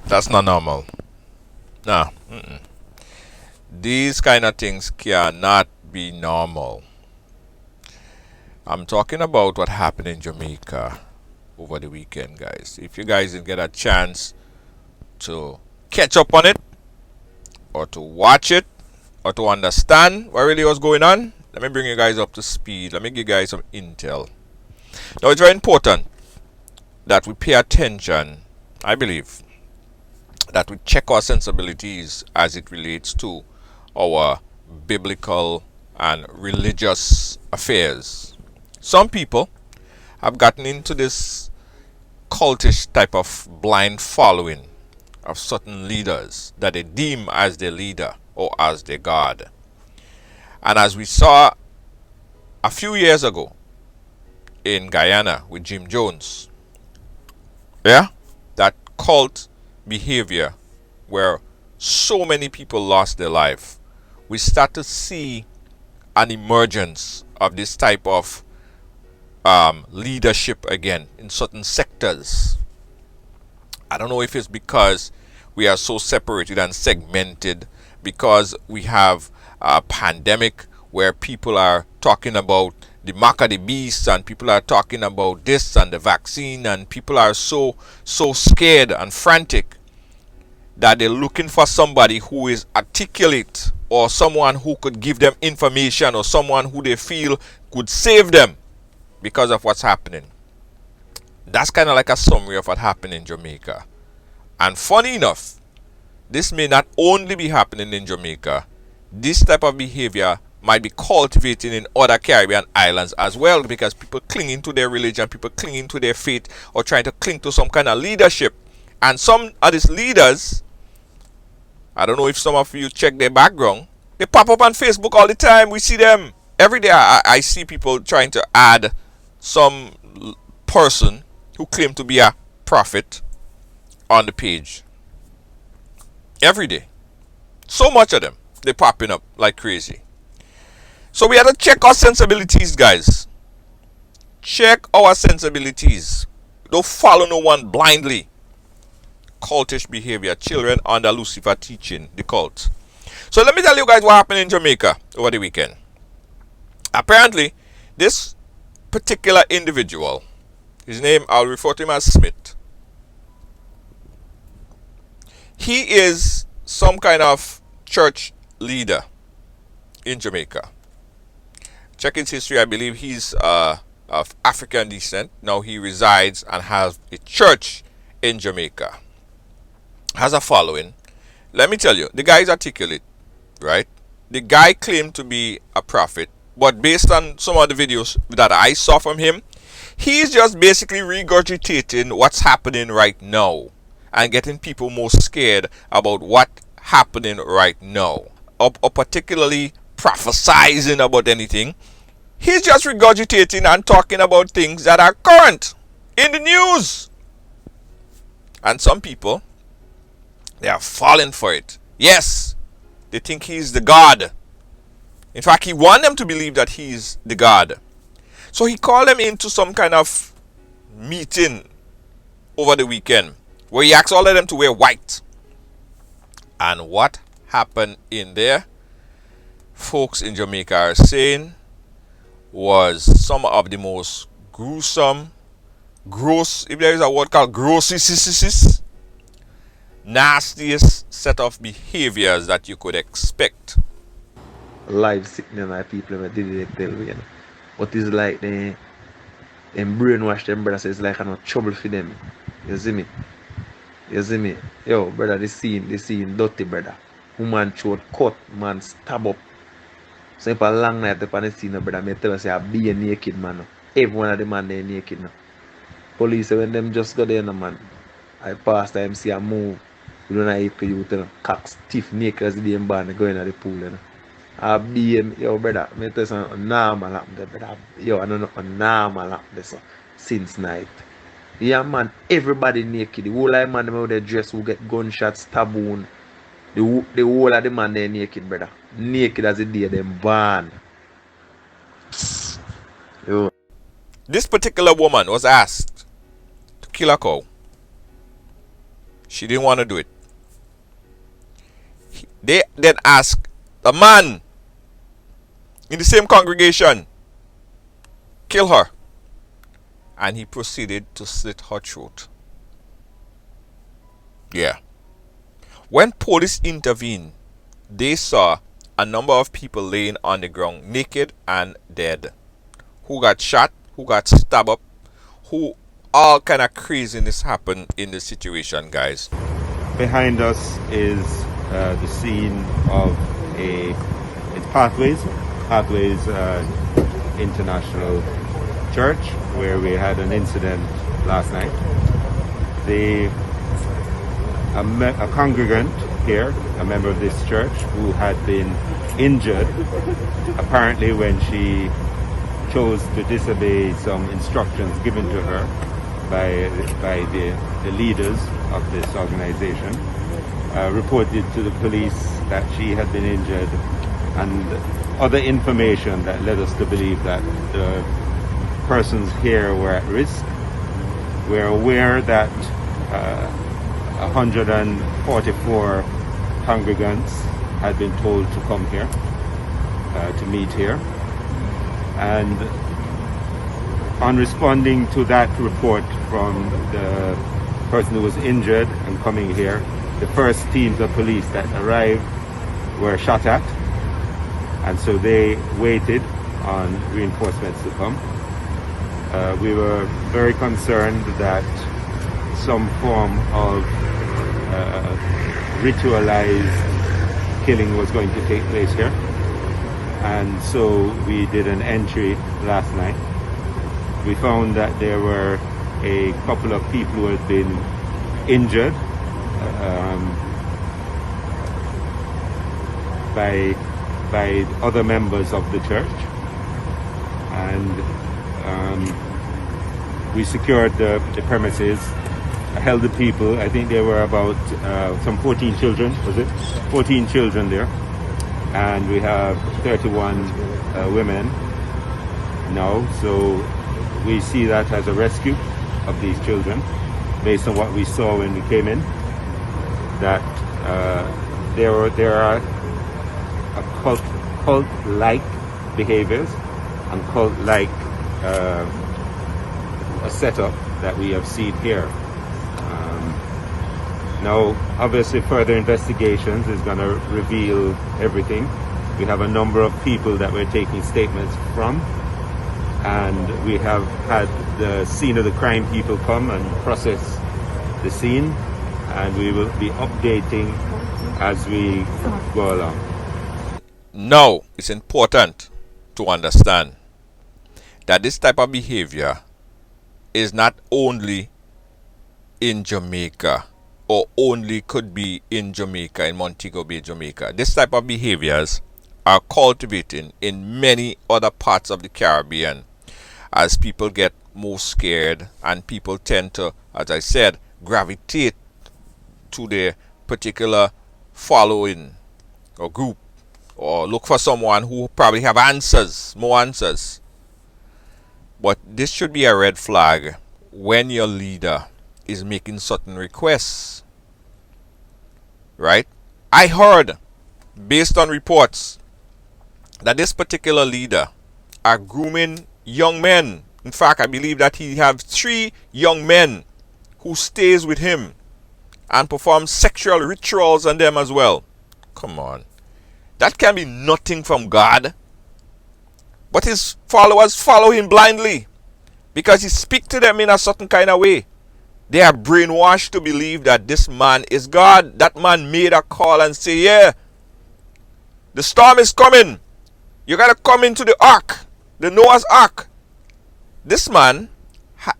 That's not normal. Nah. These kind of things cannot be normal. I'm talking about what happened in Jamaica over the weekend, guys. If you guys didn't get a chance to catch up on it, or to watch it, or to understand what really was going on, let me bring you guys up to speed. Let me give you guys some intel. Now, it's very important that we pay attention, I believe, that we check our sensibilities as it relates to our biblical and religious affairs. Some people have gotten into this cultish type of blind following of certain leaders that they deem as their leader or as their God. And as we saw a few years ago in Guyana with Jim Jones, yeah, that cult behavior where so many people lost their life, we start to see an emergence of this type of leadership again in certain sectors. I don't know if it's because we are so separated and segmented, because we have a pandemic where people are talking about the mark of the beast, and people are talking about this and the vaccine, and people are so scared and frantic that they're looking for somebody who is articulate, or someone who could give them information, or someone who they feel could save them because of what's happening. That's kind of like a summary of what happened in Jamaica. And funny enough, this may not only be happening in Jamaica. This type of behavior might be cultivating in other Caribbean islands as well, because people clinging to their religion, people clinging to their faith, or trying to cling to some kind of leadership. And some of these leaders, I don't know if some of you check their background, they pop up on Facebook all the time. We see them every day. I see people trying to add some person who claim to be a prophet on the page every day. So much of them, they're popping up like crazy. So we have to check our sensibilities, guys. Check our sensibilities. Don't follow no one blindly. Cultish behavior, children under Lucifer teaching, the cult. So let me tell you guys what happened in Jamaica over the weekend. Apparently, this particular individual, his name, I'll refer to him as Smith. He is some kind of church leader in Jamaica. Check his history. I believe he's of African descent. Now he resides and has a church in Jamaica. Has a following. Let me tell you, the guy is articulate, right? The guy claimed to be a prophet, but based on some of the videos that I saw from him, he's just basically regurgitating what's happening right now and getting people more scared about what's happening right now, or particularly prophesizing about anything. He's just regurgitating and talking about things that are current in the news. And some people, they are falling for it. Yes, they think he's the God. In fact, he wants them to believe that he's the God. So he called them into some kind of meeting over the weekend where he asked all of them to wear white. And what happened in there, folks in Jamaica are saying, was some of the most gruesome, gross, if there is a word called gross, nastiest set of behaviors that you could expect. Live sitting in my people that did it tell me, you know. But it's like they brainwash them brother, so it's like no trouble for them. You see me? You see me? Yo, brother, the scene dirty, brother. Woman throat cut, man stab up. So if a long night upon the scene, brother, me tell you say I be a naked man. Every one of the man they naked now. Police when them just go there no man. I pass time see a move. We don't know if you tell cock stiff naked as the damn band going at the pool, you know. I be yo brother, me tell you something normal happen there, brother. Yo, I don't know normal happen there so since night. Yeah man, everybody naked. The whole of man them out there dress who get gunshots, stab wound. The whole of the man they naked, brother. Naked as the day them born. Yo. This particular woman was asked to kill a cow. She didn't want to do it. They then asked the man in the same congregation, kill her. And he proceeded to slit her throat. Yeah. When police intervened, they saw a number of people laying on the ground, naked and dead, who got shot, who got stabbed up, who all kind of craziness happened in the situation, guys. Behind us is the scene of it's Pathways International Church, where we had an incident last night. A congregant here, a member of this church, who had been injured apparently when she chose to disobey some instructions given to her by the leaders of this organization, reported to the police that she had been injured, and other information that led us to believe that the persons here were at risk. We're aware that 144 congregants had been told to come here, to meet here. And on responding to that report from the person who was injured and coming here, the first teams of police that arrived were shot at. And so they waited on reinforcements to come. We were very concerned that some form of ritualized killing was going to take place here. And so we did an entry last night. We found that there were a couple of people who had been injured by other members of the church, and we secured the premises, held the people. I think there were about some 14 children, was it? 14 children there, and we have 31 women now. So we see that as a rescue of these children, based on what we saw when we came in. That there are cult-like behaviors and cult-like a setup that we have seen here. Now, obviously, further investigations is going to reveal everything. We have a number of people that we're taking statements from, and we have had the scene of the crime people come and process the scene, and we will be updating as we go along. Now, it's important to understand that this type of behavior is not only in Jamaica, or only could be in Jamaica, in Montego Bay, Jamaica. This type of behaviors are cultivating in many other parts of the Caribbean, as people get more scared and people tend to, as I said, gravitate to their particular following or group, or look for someone who probably have answers, more answers. But this should be a red flag when your leader is making certain requests, right? I heard, based on reports, that this particular leader are grooming young men. In fact, I believe that he have 3 young men who stays with him and perform sexual rituals on them as well. Come on. That can be nothing from God. But his followers follow him blindly because he speaks to them in a certain kind of way. They are brainwashed to believe that this man is God. That man made a call and say, yeah, the storm is coming. You got to come into the ark, the Noah's ark. This man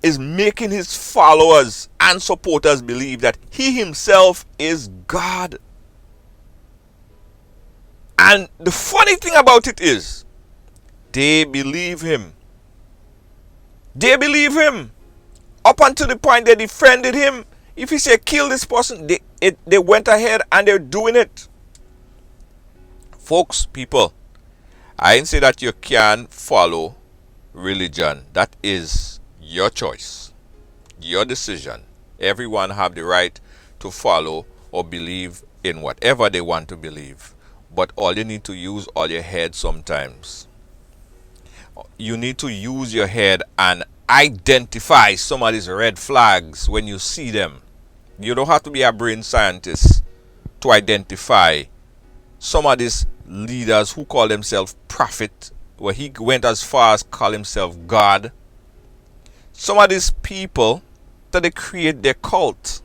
is making his followers and supporters believe that he himself is God. And the funny thing about it is, they believe him. They believe him. Up until the point they defended him. If he said kill this person, they went ahead and they're doing it. Folks, people, I didn't say that you can follow religion. That is your choice, your decision. Everyone have the right to follow or believe in whatever they want to believe. But all you need to use all your head sometimes. You need to use your head and identify some of these red flags when you see them. You don't have to be a brain scientist to identify some of these leaders who call themselves prophet, where he went as far as call himself God. Some of these people that they create their cult,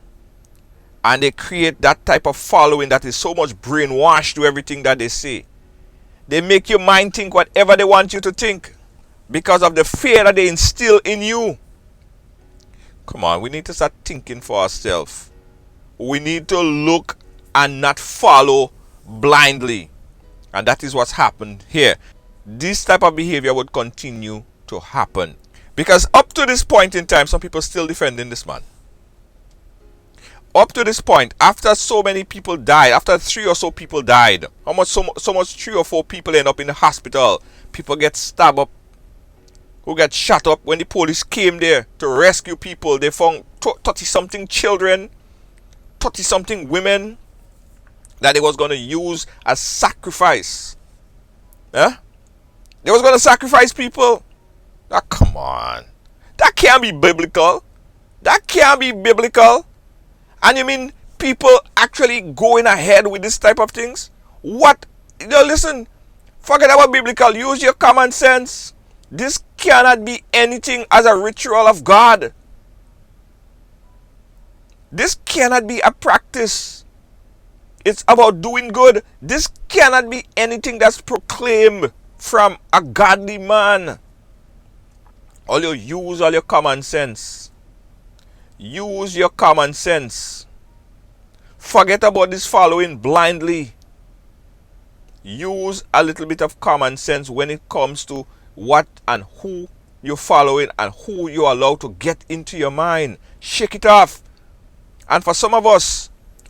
and they create that type of following that is so much brainwashed to everything that they say. They make your mind think whatever they want you to think because of the fear that they instill in you. Come on, we need to start thinking for ourselves. We need to look and not follow blindly. And that is what's happened here. This type of behavior would continue to happen. Because up to this point in time, some people still defending this man. Up to this point, after so many people died, after 3 or so people died, so much 3 or 4 people end up in the hospital. People get stabbed up, who get shot up. When the police came there to rescue people, they found 30-something children, 30-something women that they was going to use as sacrifice. Huh? They was going to sacrifice people. Ah, come on. That can't be biblical. That can't be biblical. And you mean people actually going ahead with this type of things? What? Listen, forget about biblical. Use your common sense. This cannot be anything as a ritual of God. This cannot be a practice. It's about doing good. This cannot be anything that's proclaimed from a godly man. All you use all your common sense. Use your common sense. Forget about this following blindly. Use a little bit of common sense when it comes to what and who you're following and who you allow to get into your mind. Shake it off. And for some of us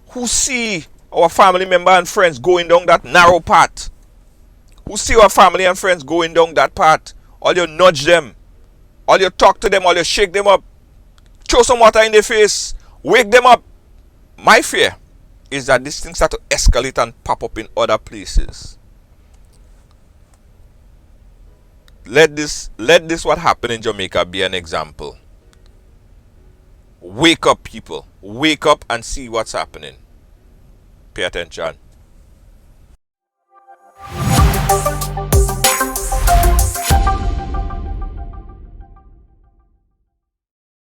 who see our family member and friends going down that narrow path, who see our family and friends going down that path, all you nudge them, all you talk to them, all you shake them up, throw some water in their face, wake them up. My fear is that these things start to escalate and pop up in other places. Let this what happened in Jamaica be an example. Wake up, people. Wake up and see what's happening. Pay attention.